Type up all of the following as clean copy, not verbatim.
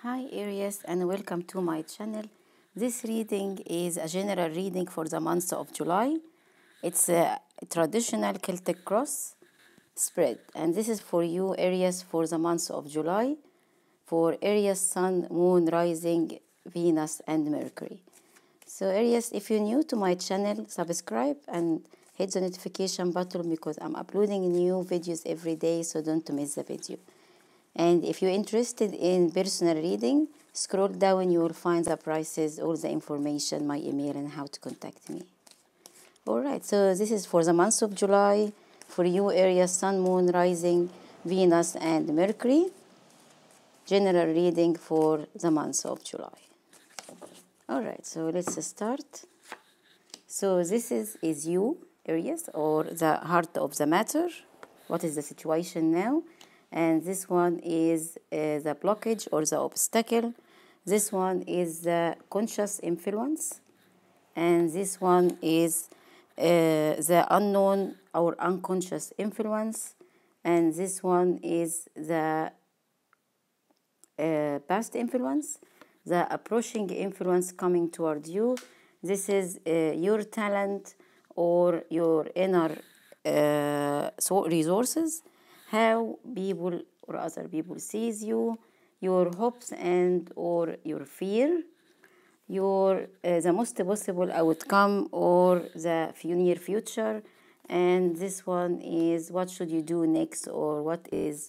Hi Aries and welcome to my channel. This reading is a general reading for the month of July. It's a traditional Celtic cross spread, and this is for you Aries for the month of July, for Aries Sun, Moon, Rising, Venus and Mercury. So Aries, if you're new to my channel, subscribe and hit the notification button because I'm uploading new videos every day, so don't miss the video. And if you're interested in personal reading, scroll down, you will find the prices, all the information, my email, and how to contact me. All right, so this is for the month of July, for you Aries, Sun, Moon, Rising, Venus, and Mercury. General reading for the month of July. All right, so let's start. So this is you, Aries, or the heart of the matter. What is the situation now? And this one is the blockage or the obstacle. This one is the conscious influence. And this one is the unknown or unconscious influence. And this one is the past influence, the approaching influence coming toward you. This is your talent or your inner resources, how people or other people sees you, your hopes and or your fear, your the most possible outcome or the near future. And this one is what should you do next or what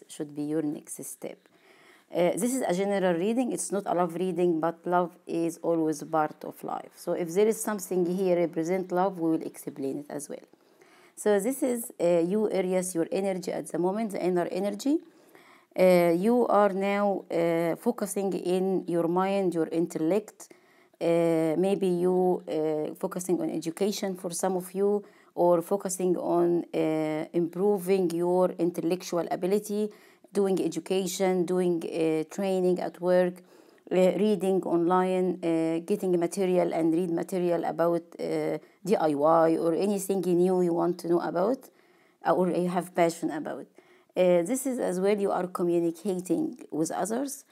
should be your next step. This is a general reading. It's not a love reading, but love is always part of life. So if there is something here represent love, we will explain it as well. So this is you Aries, your energy at the moment, the inner energy. You are now focusing in your mind, your intellect. Maybe you focusing on education for some of you, or focusing on improving your intellectual ability, doing education, doing training at work, reading online, getting material and read material about DIY or anything new you want to know about or you have passion about. This is as well you are communicating with others,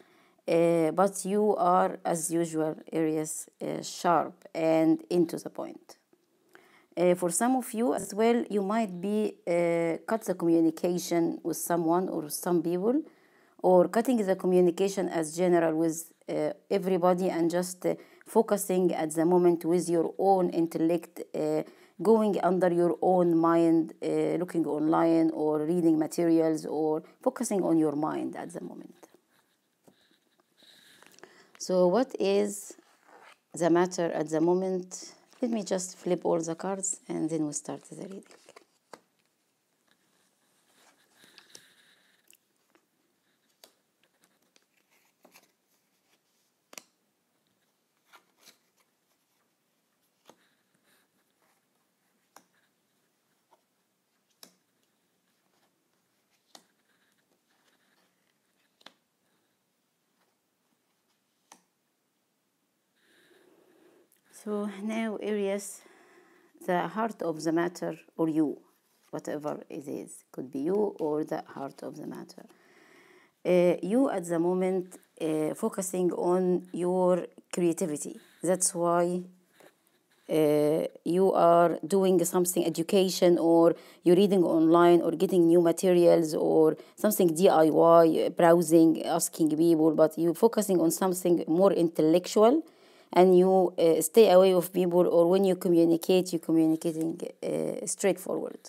but you are as usual Aries sharp and into the point. For some of you as well, you might be cut the communication with someone or some people, or cutting the communication as general with everybody and just focusing at the moment with your own intellect, going under your own mind, looking online or reading materials or focusing on your mind at the moment. So what is the matter at the moment? Let me just flip all the cards and then we'll start the reading. So now Aries, the heart of the matter, or you, whatever it is, could be you or the heart of the matter. You at the moment focusing on your creativity. That's why you are doing something education, or you're reading online or getting new materials or something DIY, browsing, asking people, but you're focusing on something more intellectual, and you stay away of people, or when you communicate, you're communicating straightforward.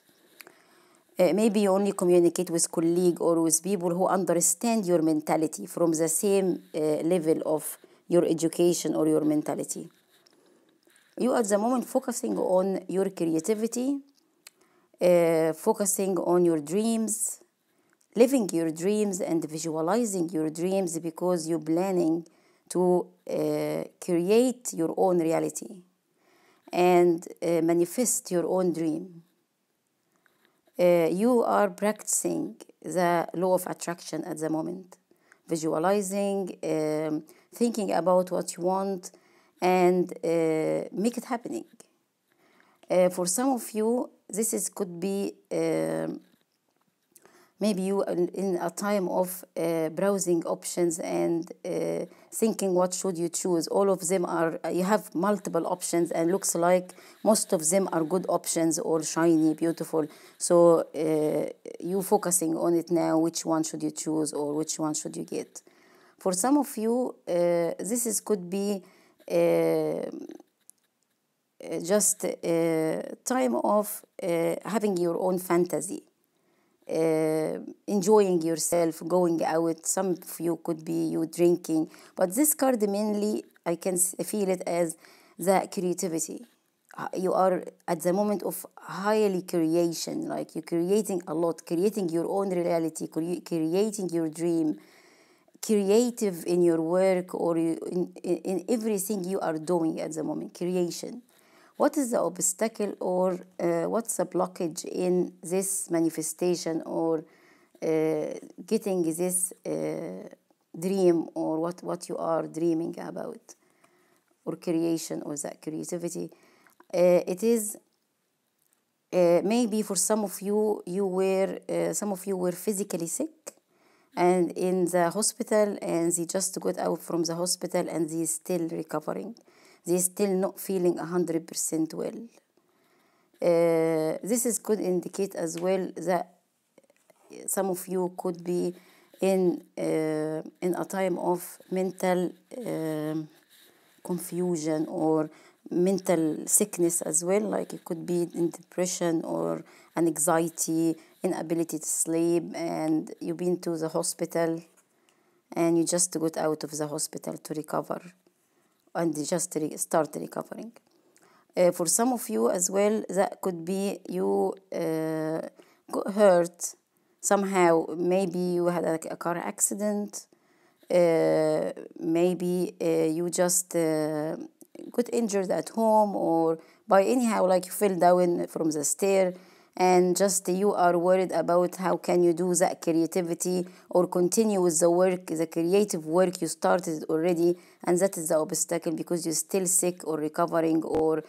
Maybe you only communicate with colleagues or with people who understand your mentality from the same level of your education or your mentality. You at the moment focusing on your creativity, focusing on your dreams, living your dreams and visualizing your dreams, because you're planning to create your own reality and manifest your own dream. You are practicing the law of attraction at the moment, visualizing, thinking about what you want, and make it happening. For some of you, this could be maybe you are in a time of browsing options and thinking what should you choose. All of them are, you have multiple options and looks like most of them are good options or shiny, beautiful. So you focusing on it now, which one should you choose or which one should you get. For some of you, could be just time of having your own fantasy, enjoying yourself, going out. Some of you could be you drinking, but this card mainly I can feel it as the creativity. You are at the moment of highly creation, like you're creating a lot, creating your own reality, creating your dream, creative in your work or in everything you are doing at the moment, creation. What is the obstacle or what's the blockage in this manifestation or getting this dream or what you are dreaming about or creation or that creativity? It is maybe for some of you, some of you were physically sick and in the hospital, and they just got out from the hospital and they still recovering. They still not feeling 100% well. This could indicate as well that some of you could be in a time of mental confusion or mental sickness as well, like it could be in depression or an anxiety, inability to sleep, and you've been to the hospital and you just got out of the hospital to recover and just start recovering. For some of you as well, that could be you got hurt somehow. Maybe you had a car accident, maybe you just got injured at home or by anyhow, like you fell down from the stair and just you are worried about how can you do that creativity or continue with the work, the creative work you started already, and that is the obstacle because you're still sick or recovering or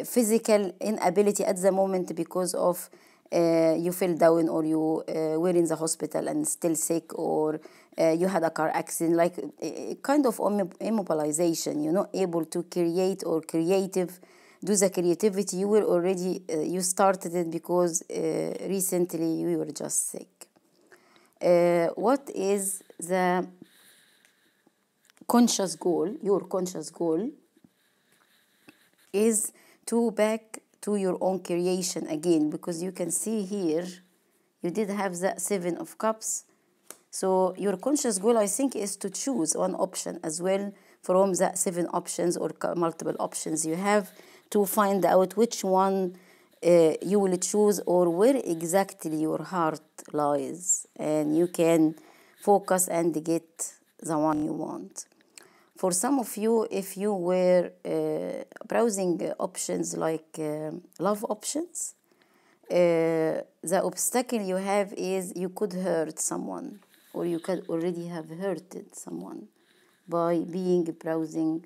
physical inability at the moment because of you fell down or you were in the hospital and still sick, or you had a car accident, like kind of immobilization. You're not able to create or do the creativity you were already, you started it because recently you were just sick. What is the conscious goal? Your conscious goal is to back to your own creation again, because you can see here you did have that 7 of Cups. So your conscious goal, I think, is to choose one option as well from that 7 options or multiple options you have, to find out which one you will choose or where exactly your heart lies, and you can focus and get the one you want. For some of you, if you were browsing options like love options, the obstacle you have is you could hurt someone, or you could already have hurted someone by being browsing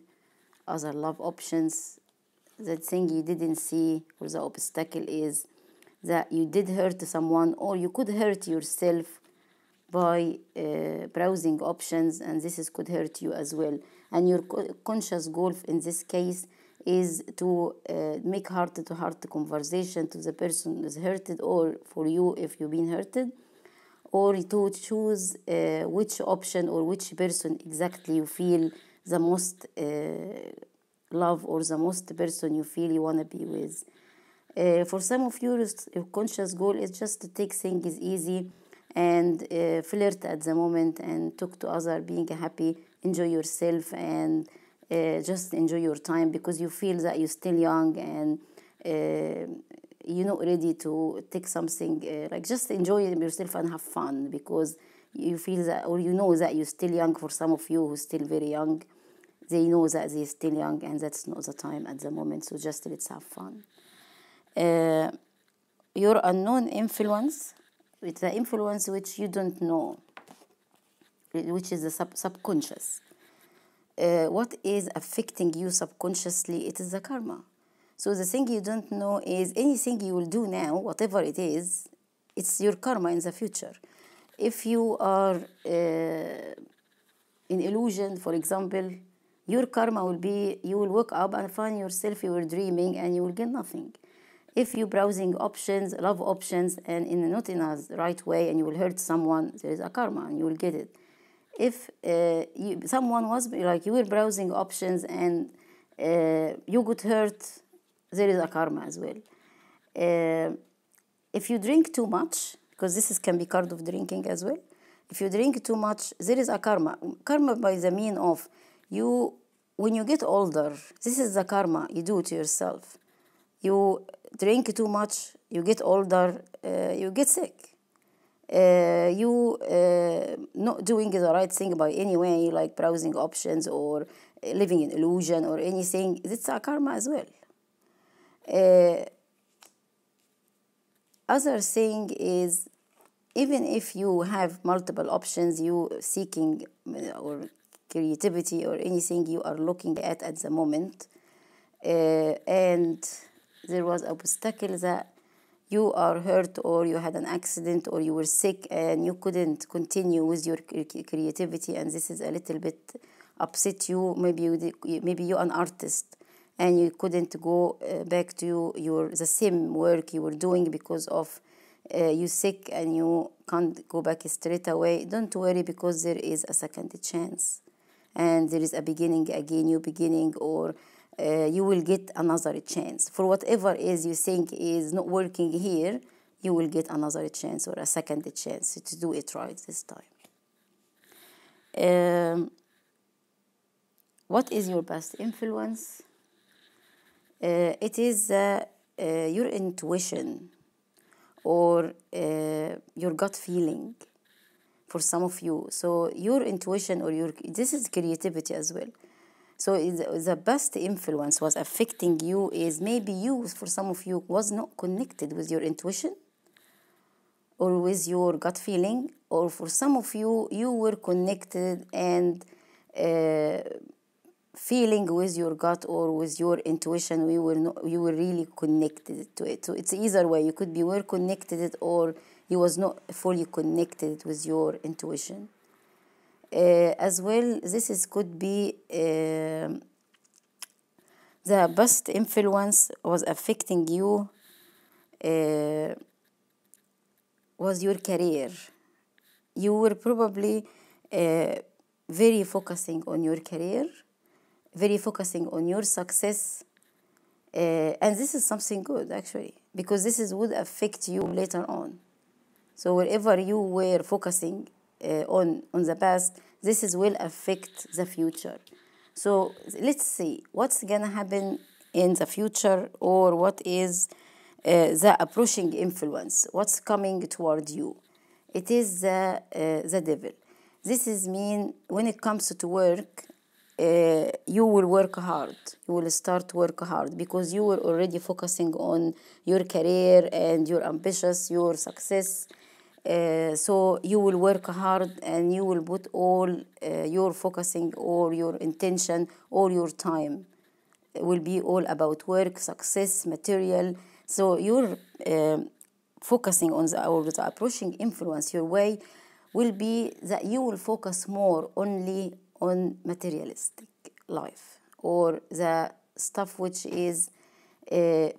other love options. The thing you didn't see, or the obstacle, is that you did hurt someone, or you could hurt yourself by browsing options, and could hurt you as well. And your conscious goal in this case is to make heart-to-heart conversation to the person who is hurted, or for you if you've been hurted, or to choose which option or which person exactly you feel the most love, or the most person you feel you want to be with. For some of you, your conscious goal is just to take things easy and flirt at the moment and talk to others, being happy, enjoy yourself, and just enjoy your time, because you feel that you're still young and you're not ready to take something, like just enjoy yourself and have fun, because you feel that, or you know that you're still young. For some of you who's still very young, they know that they're still young and that's not the time at the moment, so just let's have fun. Your unknown influence, it's the influence which you don't know, which is the subconscious. What is affecting you subconsciously? It is the karma. So the thing you don't know is anything you will do now, whatever it is, it's your karma in the future. If you are in illusion, for example, your karma will be, you will wake up and find yourself, you were dreaming and you will get nothing. If you're browsing options, love options, and not in a right way, and you will hurt someone, there is a karma and you will get it. If someone was like, you were browsing options and you got hurt, there is a karma as well. If you drink too much, because this can be card of drinking as well. If you drink too much, there is a karma. Karma by the mean of you, when you get older, this is the karma you do to yourself. You drink too much, you get older, you get sick. You not doing the right thing by any way, like browsing options or living in illusion or anything, it's a karma as well. Other thing is, even if you have multiple options, you seeking or creativity or anything you are looking at the moment, and there was obstacle that you are hurt or you had an accident or you were sick and you couldn't continue with your creativity, and this is a little bit upset you. Maybe you're an artist and you couldn't go back to the same work you were doing because of you sick and you can't go back straight away. Don't worry, because there is a second chance and there is a beginning, again, new beginning, or you will get another chance. For whatever is you think is not working here, you will get another chance or a second chance to do it right this time. What is your past influence? It is your intuition or your gut feeling for some of you. So your intuition or this is creativity as well. So the past influence was affecting you is maybe you, for some of you, was not connected with your intuition or with your gut feeling, or for some of you, you were connected and feeling with your gut or with your intuition, you were really connected to it. So it's either way. You could be well connected or you was not fully connected with your intuition. As well, could be the past influence was affecting you was your career. You were probably very focusing on your career, very focusing on your success, and this is something good actually, because would affect you later on. So wherever you were focusing on the past, will affect the future. So let's see what's gonna happen in the future, or what is the approaching influence, what's coming toward you. It is the devil. This mean when it comes to work, you will work hard. You will start work hard because you were already focusing on your career and your ambitious, your success. So you will work hard and you will put all your focusing or your intention or your time will be all about work, success, material. So you're focusing on the approaching influence, your way will be that you will focus more only on materialistic life or the stuff which is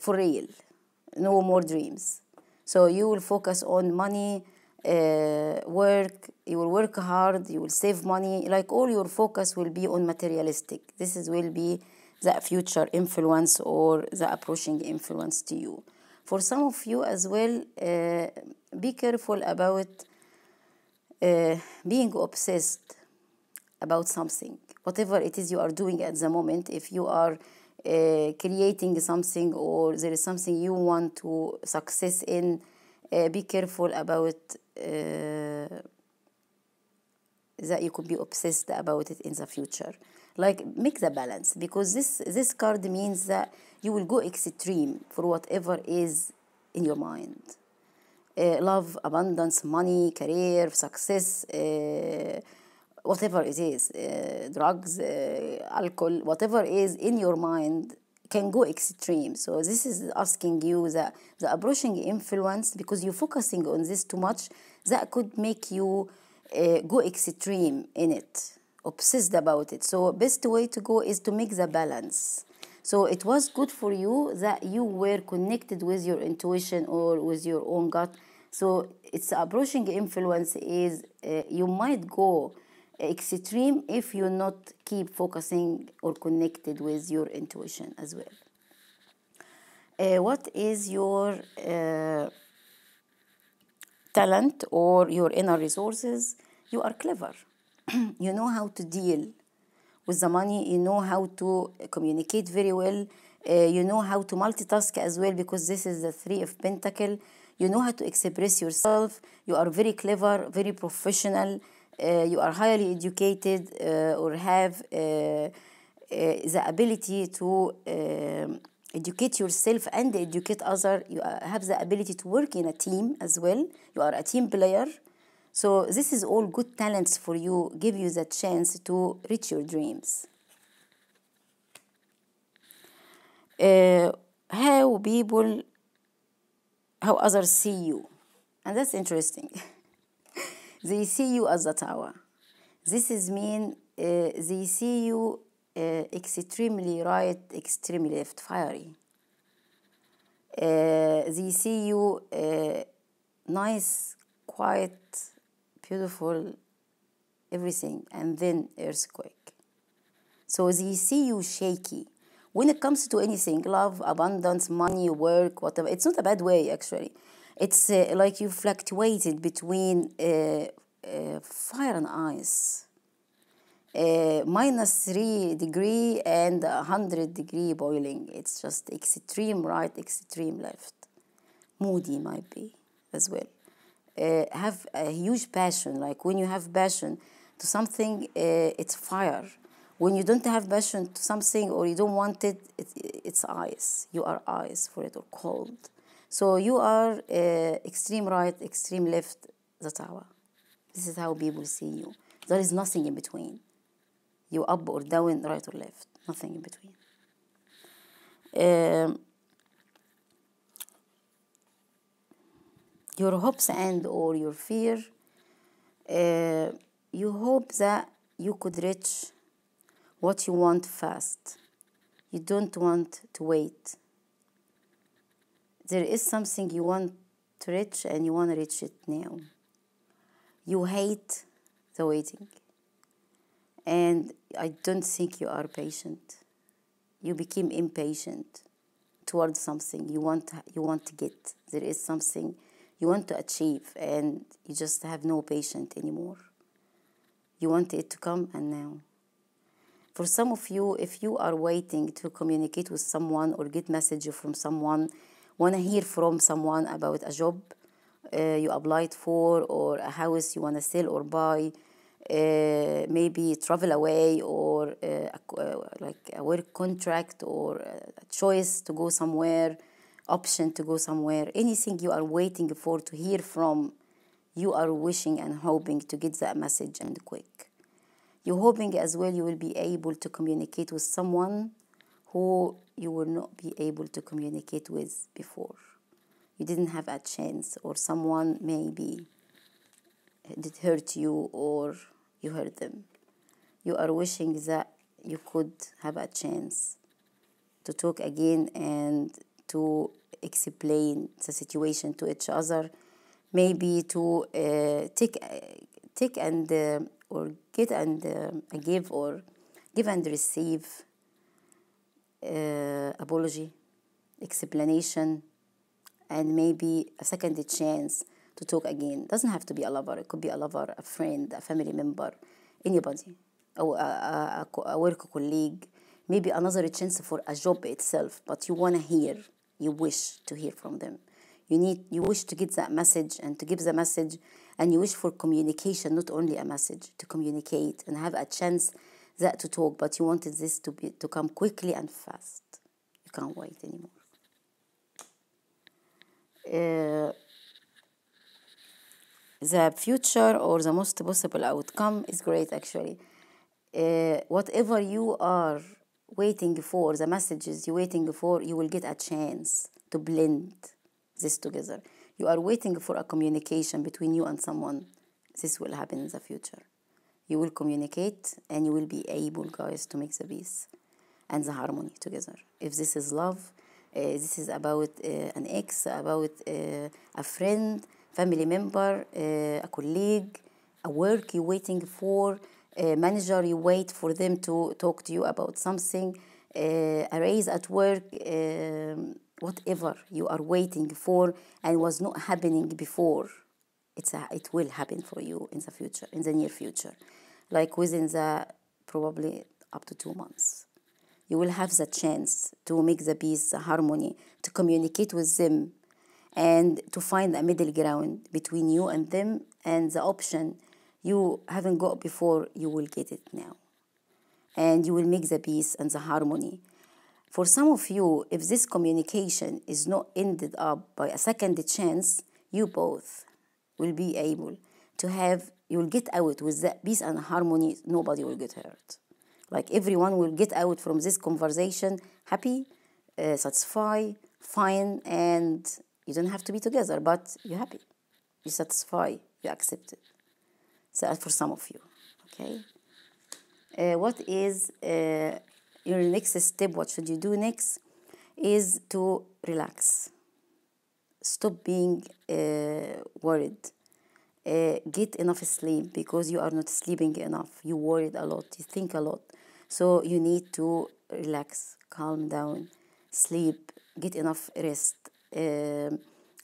for real, no more dreams. So you will focus on money, work, you will work hard, you will save money, like all your focus will be on materialistic. Will be the future influence or the approaching influence to you. For some of you as well, be careful about being obsessed about something, whatever it is you are doing at the moment. If you are creating something or there is something you want to success in, be careful about that you could be obsessed about it in the future. Like, make the balance, because this card means that you will go extreme for whatever is in your mind. Love, abundance, money, career, success, whatever it is, drugs, alcohol, whatever is in your mind can go extreme. So this is asking you the approaching influence, because you're focusing on this too much, that could make you go extreme in it, obsessed about it. So best way to go is to make the balance. So it was good for you that you were connected with your intuition or with your own gut. So its approaching influence is you might go extreme if you not keep focusing or connected with your intuition as well. What is your talent or your inner resources? You are clever. You know how to deal with the money. You know how to communicate very well. You know how to multitask as well, because this is the Three of Pentacles. You know how to express yourself. You are very clever, very professional. You are highly educated or have the ability to educate yourself and educate others. You have the ability to work in a team as well. You are a team player. So this is all good talents for you, give you the chance to reach your dreams. How others see you. And that's interesting. They see you as a tower. This is mean they see you extremely right, extremely left, fiery. They see you nice, quiet, beautiful, everything, and then earthquake. So they see you shaky. When it comes to anything, love, abundance, money, work, whatever, it's not a bad way actually. It's like you fluctuated between fire and ice. -3 degrees and 100-degree boiling. It's just extreme right, extreme left. Moody might be as well. Have a huge passion. Like when you have passion to something, it's fire. When you don't have passion to something or you don't want it, it's ice. You are ice for it, or cold. So you are extreme right, extreme left, the tower. This is how people see you. There is nothing in between. You up or down, right or left, nothing in between. Your hopes and or your fear, you hope that you could reach what you want fast. You don't want to wait. There is something you want to reach and you want to reach it now. You hate the waiting. And I don't think you are patient. You became impatient towards something you want to get. There is something you want to achieve and you just have no patience anymore. You want it to come and now. For some of you, if you are waiting to communicate with someone or get message from someone, want to hear from someone about a job you applied for, or a house you want to sell or buy, maybe travel away, or like a work contract, or a choice to go somewhere, option to go somewhere, anything you are waiting for to hear from, you are wishing and hoping to get that message and quick. You're hoping as well you will be able to communicate with someone who you will not be able to communicate with before. You didn't have a chance, or someone maybe did hurt you or you hurt them. You are wishing that you could have a chance to talk again and to explain the situation to each other, maybe to take and or get and give, or give and receive apology, explanation, and maybe a second chance to talk again. Doesn't have to be a lover. It could be a lover, a friend, a family member, anybody, or a work colleague. Maybe another chance for a job itself, but you want to hear, you wish to hear from them. You wish to get that message and to give the message, and you wish for communication, not only a message, to communicate and have a chance that to talk, but you wanted this to come quickly and fast. You can't wait anymore. The future or the most possible outcome is great actually. Whatever you are waiting for, the messages you're waiting for, you will get a chance to blend this together. You are waiting for a communication between you and someone. This will happen in the future. You will communicate and you will be able, guys, to make the peace and the harmony together. If this is love, this is about an ex, about a friend, family member, a colleague, a work you're waiting for, a manager, you wait for them to talk to you about something, a raise at work, whatever you are waiting for and was not happening before, it will happen for you in the future, in the near future, like within the probably up to 2 months. You will have the chance to make the peace, the harmony, to communicate with them and to find a middle ground between you and them, and the option you haven't got before, you will get it now. And you will make the peace and the harmony. For some of you, if this communication is not ended up by a second chance, you both will be able to have, you will get out with that peace and harmony. Nobody will get hurt. Like everyone will get out from this conversation happy, satisfied, fine, and you don't have to be together, but you're happy, you're satisfied, you accept it. So for some of you, okay? What is your next step? What should you do next? Is to relax. Stop being worried. Get enough sleep, because you are not sleeping enough. You worried a lot, you think a lot. So you need to relax, calm down, sleep, get enough rest.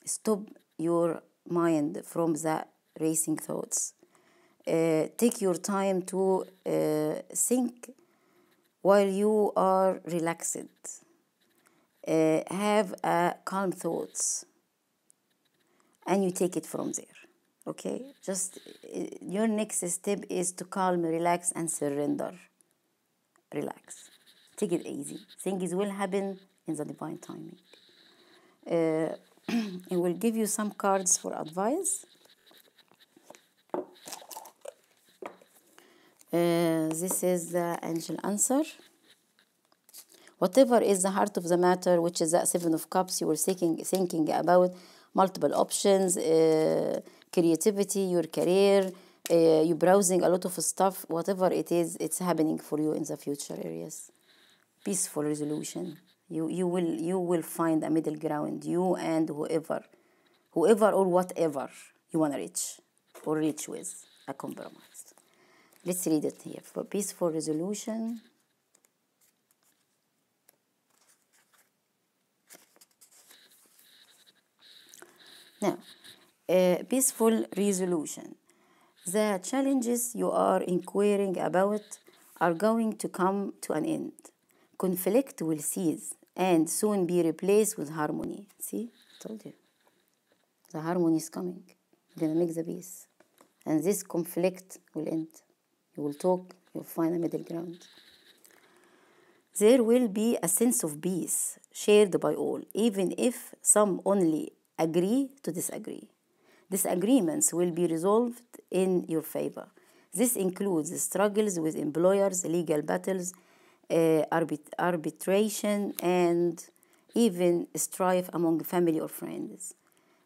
Stop your mind from the racing thoughts. Take your time to think while you are relaxed. Have calm thoughts, and you take it from there. Okay, just your next step is to calm, relax, and surrender. Relax, take it easy. Things will happen in the divine timing. I will give you some cards for advice. This is the angel answer. Whatever is the heart of the matter, which is the Seven of Cups, you were thinking about multiple options, creativity, your career, you're browsing a lot of stuff, whatever it is, it's happening for you in the future, Aries. Peaceful resolution. You will find a middle ground, you and whoever or whatever you want to reach with a compromise. Let's read it here. For peaceful resolution. Now, peaceful resolution. The challenges you are inquiring about are going to come to an end. Conflict will cease and soon be replaced with harmony. See, I told you. The harmony is coming. You're going to make the peace. And this conflict will end. You will talk, you'll find a middle ground. There will be a sense of peace shared by all, even if some only agree to disagree. Disagreements will be resolved in your favor. This includes struggles with employers, legal battles, arbitration, and even strife among family or friends.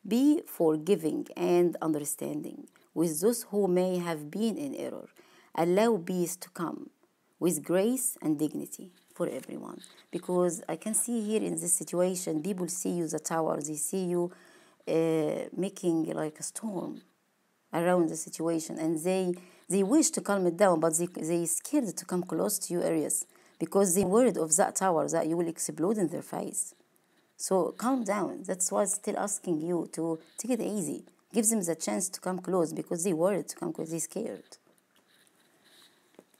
Be forgiving and understanding with those who may have been in error. Allow peace to come with grace and dignity for everyone. Because I can see here in this situation, people see you the tower, they see you making like a storm around the situation, and they wish to calm it down, but they scared to come close to you, Aries, because they worried of that tower that you will explode in their face. So calm down. That's why I'm still asking you to take it easy. Give them the chance to come close, because they worried to come close, they scared.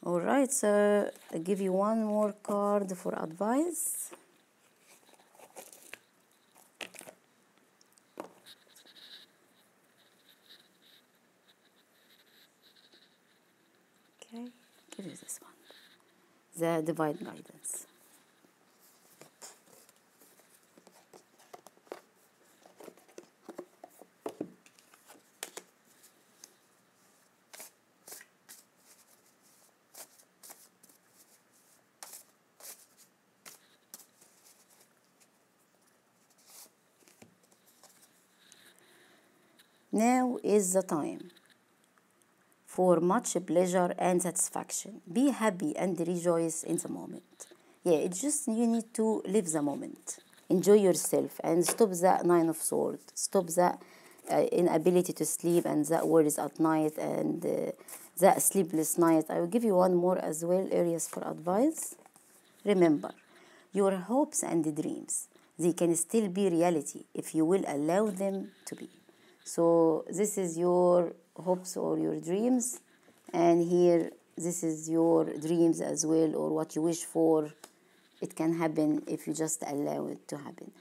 All right, so I'll give you one more card for advice. Okay, give you this one. The divine guidance. Now is the time for much pleasure and satisfaction. Be happy and rejoice in the moment. Yeah, it's just you need to live the moment. Enjoy yourself and stop that Nine of Swords. Stop that inability to sleep and that worries at night and that sleepless night. I will give you one more as well, Aries, for advice. Remember, your hopes and dreams, they can still be reality if you will allow them to be. So this is your hopes or your dreams, and here this is your dreams as well, or what you wish for. It can happen if you just allow it to happen.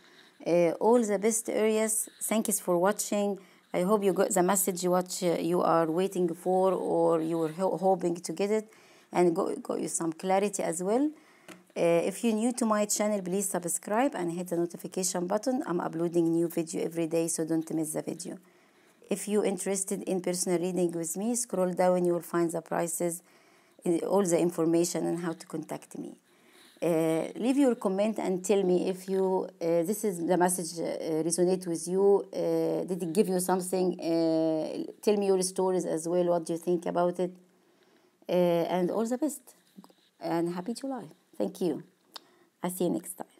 All the best, Aries. Thanks for watching. I hope you got the message what you are waiting for, or you were hoping to get it, and got you some clarity as well. If you're new to my channel, please subscribe and hit the notification button. I'm uploading new video every day, so don't miss the video. If you're interested in personal reading with me, scroll down, you will find the prices, all the information on how to contact me. Leave your comment and tell me if you this is the message resonate with you. Did it give you something? Tell me your stories as well. What do you think about it? And all the best and happy July. Thank you. I'll see you next time.